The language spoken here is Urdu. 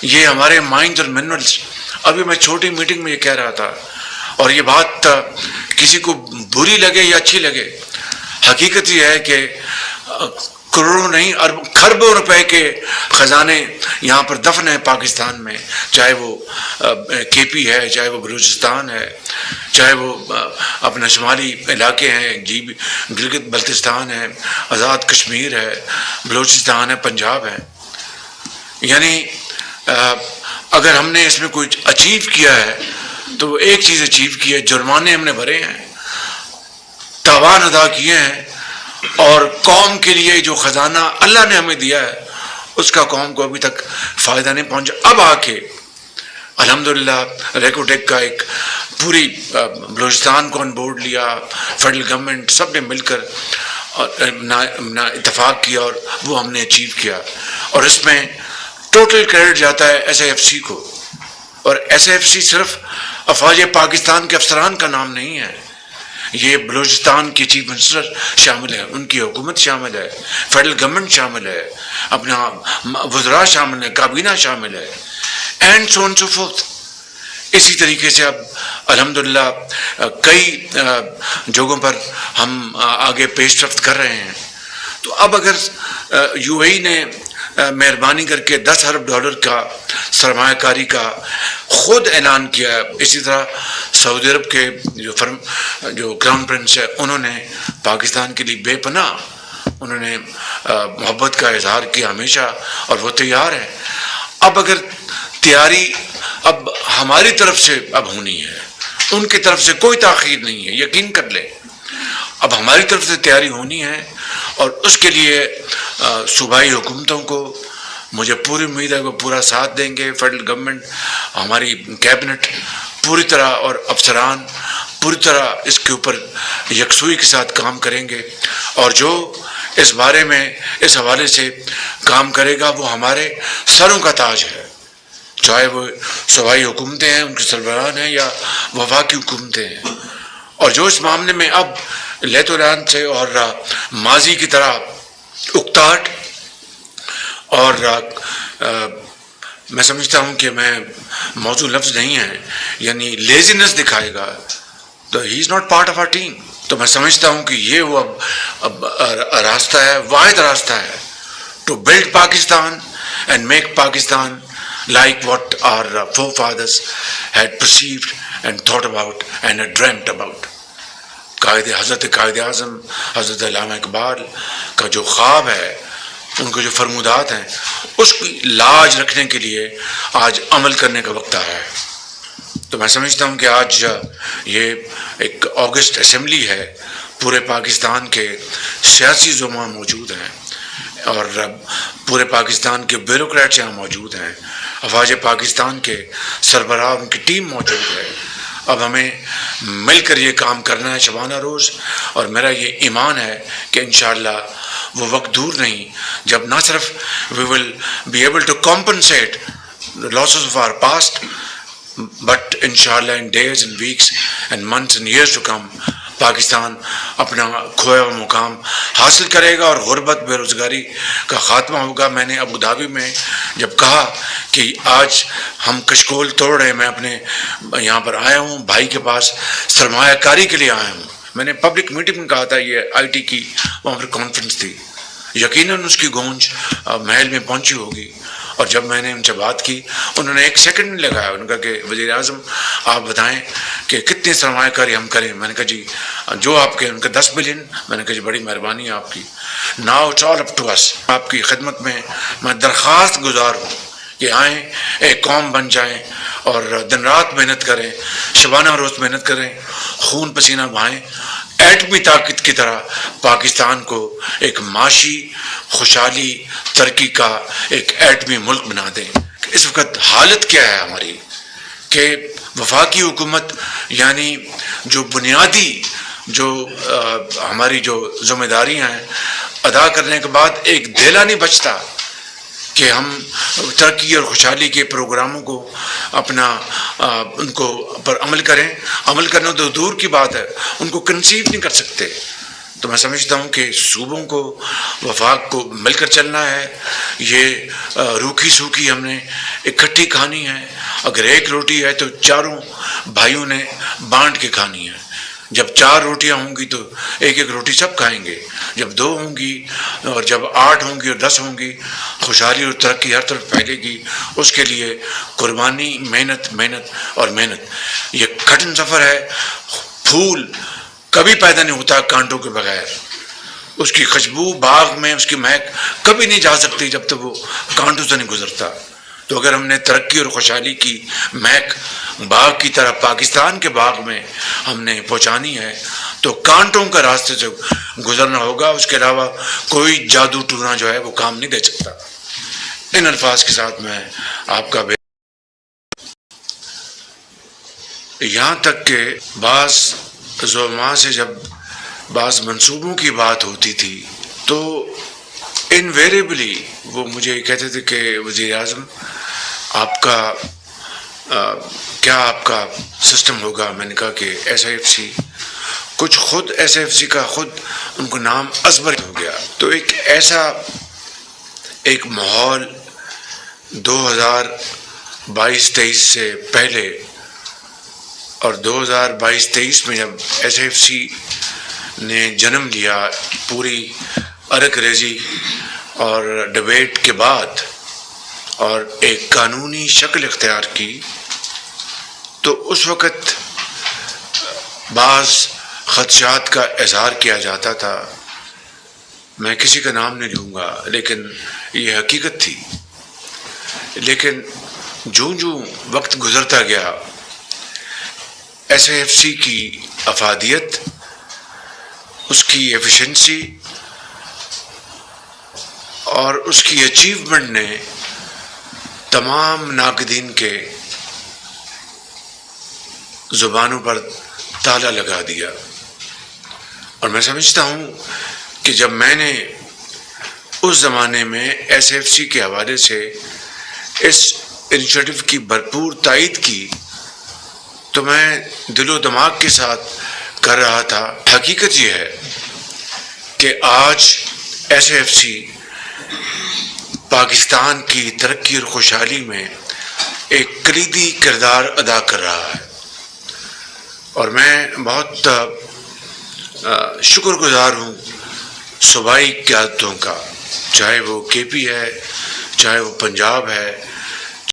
یہ ہمارے مائنڈ اور منرلس. ابھی میں چھوٹی میٹنگ میں یہ کہہ رہا تھا، اور یہ بات کسی کو بری لگے یا اچھی لگے، حقیقت یہ ہے کہ کروڑوں نہیں کھربوں روپے کے خزانے یہاں پر دفن ہیں پاکستان میں، چاہے وہ کے پی ہے، چاہے وہ بلوچستان ہے، چاہے وہ اپنا شمالی علاقے ہیں، گلگت بلتستان ہے، آزاد کشمیر ہے، بلوچستان ہے، پنجاب ہے. یعنی اگر ہم نے اس میں کوئی اچیو کیا ہے تو وہ ایک چیز اچیو کی ہے، جرمانے ہم نے بھرے ہیں، تاوان ادا کیے ہیں، اور قوم کے لیے جو خزانہ اللہ نے ہمیں دیا ہے اس کا قوم کو ابھی تک فائدہ نہیں پہنچا. اب آ کے الحمدللہ ریکوٹیک کا ایک پوری بلوچستان کو آن بورڈ لیا، فیڈرل گورنمنٹ سب نے مل کر اتفاق کیا، اور وہ ہم نے اچیو کیا. اور اس میں ٹوٹل کریڈٹ جاتا ہے ایس اے ایف سی کو. اور ایس اے ایف سی صرف افواج پاکستان کے افسران کا نام نہیں ہے، یہ بلوچستان کے چیف منسٹر شامل ہے، ان کی حکومت شامل ہے، فیڈرل گورنمنٹ شامل ہے، اپنا وزراء شامل ہے، کابینہ شامل ہے، and so on so forth. اسی طریقے سے اب الحمدللہ کئی جگہوں پر ہم آگے پیش رفت کر رہے ہیں. تو اب اگر یو اے ای نے مہربانی کر کے $10 ارب کا سرمایہ کاری کا خود اعلان کیا، اسی طرح سعودی عرب کے جو کراؤن پرنس ہے انہوں نے پاکستان کے لیے بے پناہ انہوں نے محبت کا اظہار کیا ہمیشہ، اور وہ تیار ہے. اب اگر تیاری اب ہماری طرف سے اب ہونی ہے، ان کی طرف سے کوئی تاخیر نہیں ہے، یقین کر لیں. اب ہماری طرف سے تیاری ہونی ہے، اور اس کے لیے صوبائی حکومتوں کو مجھے پوری امید ہے وہ پورا ساتھ دیں گے. فیڈرل گورنمنٹ، ہماری کیبنٹ پوری طرح، اور افسران پوری طرح اس کے اوپر یکسوئی کے ساتھ کام کریں گے. اور جو اس بارے میں اس حوالے سے کام کرے گا وہ ہمارے سروں کا تاج ہے، چاہے وہ صوبائی حکومتیں ہیں، ان کے سربراہان ہیں، یا وفاقی حکومتیں ہیں. اور جو اس معاملے میں اب لیتولان سے اور ماضی کی طرح اکتاہٹ اور میں سمجھتا ہوں کہ میں موضوع لفظ نہیں ہے، یعنی لیزینس دکھائے گا، تو he is not part of our team. تو میں سمجھتا ہوں کہ یہ وہ اب راستہ ہے، واحد راستہ ہے to build Pakistan and make Pakistan like what our forefathers had perceived and thought about and had dreamt about. حضرت قائد اعظم حضرت علامہ اقبال کا جو خواب ہے، ان کو جو فرمودات ہیں، اس کی لاج رکھنے کے لیے آج عمل کرنے کا وقت آیا ہے. تو میں سمجھتا ہوں کہ آج یہ ایک اگست اسمبلی ہے، پورے پاکستان کے سیاسی زعماء موجود ہیں، اور پورے پاکستان کے بیوروکریٹس یہاں موجود ہیں، افواج پاکستان کے سربراہ ان کی ٹیم موجود ہے. اب ہمیں مل کر یہ کام کرنا ہے شبانہ روز، اور میرا یہ ایمان ہے کہ انشاءاللہ وہ وقت دور نہیں جب نہ صرف we will be able to compensate the losses of our past, but inshallah in days and weeks and months and years to come Pakistan اپنا کھویا ہوا مقام حاصل کرے گا، اور غربت بے روزگاری کا خاتمہ ہوگا. میں نے ابو دھابی میں جب کہا کہ آج ہم کشکول توڑ رہے ہیں، میں اپنے یہاں پر آیا ہوں بھائی کے پاس سرمایہ کاری کے لیے آیا ہوں. میں نے پبلک میٹنگ میں کہا تھا، یہ آئی ٹی کی وہاں پر کانفرنس تھی، یقیناً اس کی گونج محل میں پہنچی ہوگی. اور جب میں نے ان سے بات کی، انہوں نے ایک سیکنڈ نہیں لگایا، انہوں نے کہا کہ وزیر اعظم آپ بتائیں کہ کتنی سرمایہ کاری ہم کریں. میں نے کہا جی جو آپ کے، ان کا 10 بلین. میں نے کہا جی بڑی مہربانی ہے آپ کی، now it's all up to us. آپ کی خدمت میں درخواست گزار ہوں کہ آئیں، ایک قوم بن جائیں، اور دن رات محنت کریں، شبانہ روز محنت کریں، خون پسینہ بہائیں، ایٹمی طاقت کی طرح پاکستان کو ایک معاشی خوشحالی ترقی کا ایک ایٹمی ملک بنا دیں. اس وقت حالت کیا ہے ہماری کہ وفاقی حکومت، یعنی جو بنیادی جو ہماری جو ذمہ داریاں ہیں ادا کرنے کے بعد ایک دھیلا نہیں بچتا کہ ہم ترقی اور خوشحالی کے پروگراموں کو اپنا ان کو پر عمل کریں. عمل کرنا تو دور کی بات ہے، ان کو کنسیو نہیں کر سکتے. تو میں سمجھتا ہوں کہ صوبوں کو وفاق کو مل کر چلنا ہے. یہ روکھی سوکھی ہم نے اکٹھی کھانی ہے. اگر ایک روٹی ہے تو چاروں بھائیوں نے بانٹ کے کھانی ہے. جب 4 روٹیاں ہوں گی تو ایک ایک روٹی سب کھائیں گے. جب 2 ہوں گی اور جب 8 ہوں گی اور 10 ہوں گی، خوشحالی اور ترقی ہر طرف پھیلے گی. اس کے لیے قربانی، محنت محنت اور محنت. یہ کٹھن سفر ہے. پھول کبھی پیدا نہیں ہوتا کانٹوں کے بغیر. اس کی خوشبو باغ میں، اس کی مہک کبھی نہیں جا سکتی جب تک وہ کانٹوں سے نہیں گزرتا. تو اگر ہم نے ترقی اور خوشحالی کی مہک باغ کی طرح پاکستان کے باغ میں ہم نے پہنچانی ہے تو کانٹوں کا راستے سے گزرنا ہوگا. اس کے علاوہ کوئی جادو ٹونا جو ہے وہ کام نہیں دے سکتا. ان الفاظ کے ساتھ میں آپ کا یہاں تک کہ بعض زعماء سے جب بعض منصوبوں کی بات ہوتی تھی تو انویریبلی وہ مجھے کہتے تھے کہ وزیر اعظم آپ کا کیا آپ کا سسٹم ہوگا. میں نے کہا کہ ایس آئی ایف سی، کچھ خود ایس آئی ایف سی کا خود ان کو نام ازبر ہو گیا. تو ایک ایسا ایک ماحول 2022-23 سے پہلے اور 2022-23 میں جب ایس ایف سی نے جنم لیا پوری ارک ریزی اور ڈبیٹ کے بعد اور ایک قانونی شکل اختیار کی، تو اس وقت بعض خدشات کا اظہار کیا جاتا تھا. میں کسی کا نام نہیں لوں گا لیکن یہ حقیقت تھی. لیکن جوں جوں وقت گزرتا گیا ایس اے ایف سی کی افادیت، اس کی ایفیشنسی اور اس کی اچیومنٹ نے تمام ناقدین کے زبانوں پر تالا لگا دیا. اور میں سمجھتا ہوں کہ جب میں نے اس زمانے میں ایس ایف سی کے حوالے سے اس انیشیٹو کی بھرپور تائید کی تو میں دل و دماغ کے ساتھ کر رہا تھا. حقیقت یہ ہے کہ آج ایس ایف سی پاکستان کی ترقی اور خوشحالی میں ایک کلیدی کردار ادا کر رہا ہے. اور میں بہت شکر گزار ہوں صوبائی قیادتوں کا، چاہے وہ کے پی ہے، چاہے وہ پنجاب ہے،